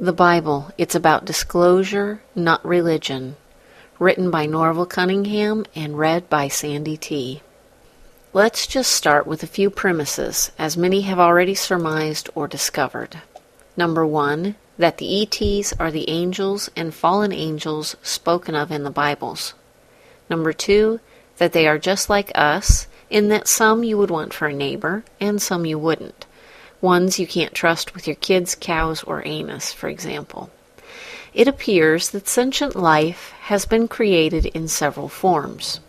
The Bible, It's About Disclosure, Not Religion. Written by Norval Cunningham and read by Sandy T. Let's just start with a few premises, as many have already surmised or discovered. Number 1, that the ETs are the angels and fallen angels spoken of in the Bibles. Number 2, that they are just like us, in that some you would want for a neighbor, and some you wouldn't. Ones you can't trust with your kids, cows, or anus, for example. It appears that sentient life has been created in several forms.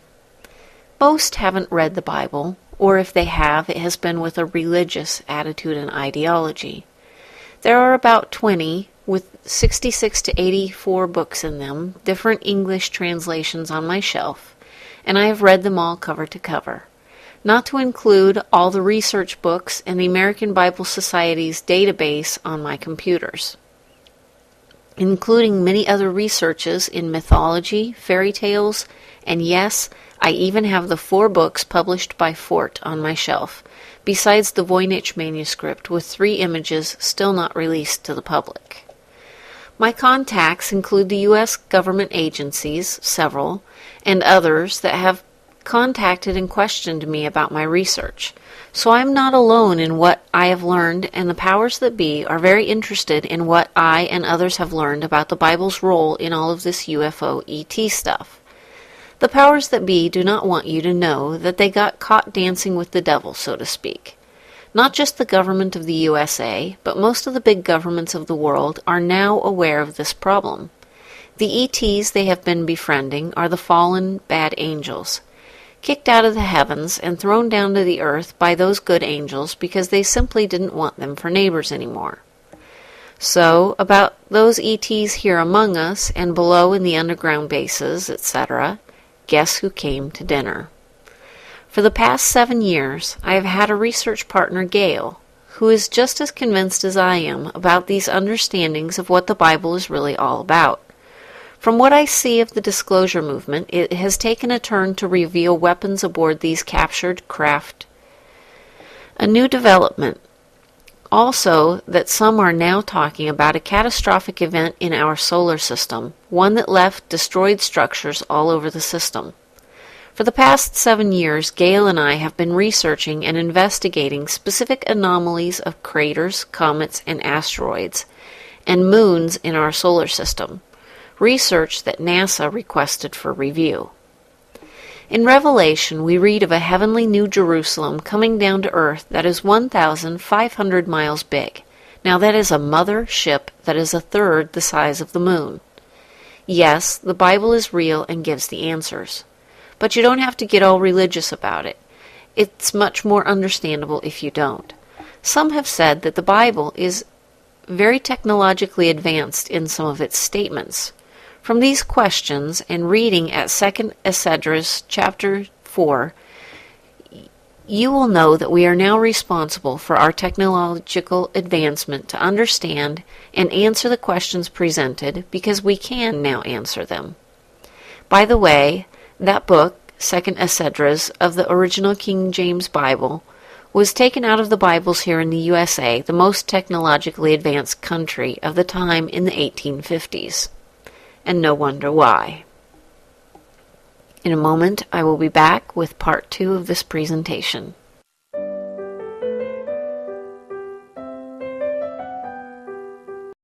Most haven't read the Bible, or if they have, it has been with a religious attitude and ideology. There are about 20, with 66 to 84 books in them, different English translations on my shelf, and I have read them all cover to cover. Not to include all the research books and the American Bible Society's database on my computers, including many other researches in mythology, fairy tales, and yes, I even have the 4 books published by Fort on my shelf, besides the Voynich manuscript with 3 images still not released to the public. My contacts include the U.S. government agencies, several, and others that have contacted and questioned me about my research, so I'm not alone in what I have learned, and the powers that be are very interested in what I and others have learned about the Bible's role in all of this UFO ET stuff. The powers that be do not want you to know that they got caught dancing with the devil, so to speak. Not just the government of the USA, but most of the big governments of the world are now aware of this problem. The ETs they have been befriending are the fallen bad angels, kicked out of the heavens and thrown down to the earth by those good angels because they simply didn't want them for neighbors anymore. So, about those ETs here among us and below in the underground bases, etc., guess who came to dinner? For the past 7 years, I have had a research partner, Gail, who is just as convinced as I am about these understandings of what the Bible is really all about. From what I see of the disclosure movement, it has taken a turn to reveal weapons aboard these captured craft. A new development. Also, that some are now talking about a catastrophic event in our solar system, one that left destroyed structures all over the system. For the past 7 years, Gail and I have been researching and investigating specific anomalies of craters, comets, and asteroids, and moons in our solar system. Research that NASA requested for review. In Revelation, we read of a heavenly New Jerusalem coming down to earth that is 1,500 miles big. Now that is a mother ship that is a third the size of the moon. Yes, the Bible is real and gives the answers. But you don't have to get all religious about it. It's much more understandable if you don't. Some have said that the Bible is very technologically advanced in some of its statements. From these questions and reading at 2 Esdras chapter 4, you will know that we are now responsible for our technological advancement to understand and answer the questions presented because we can now answer them. By the way, that book, 2 Esdras, of the original King James Bible, was taken out of the Bibles here in the USA, the most technologically advanced country of the time in the 1850s. And no wonder why. In a moment, I will be back with part 2 of this presentation.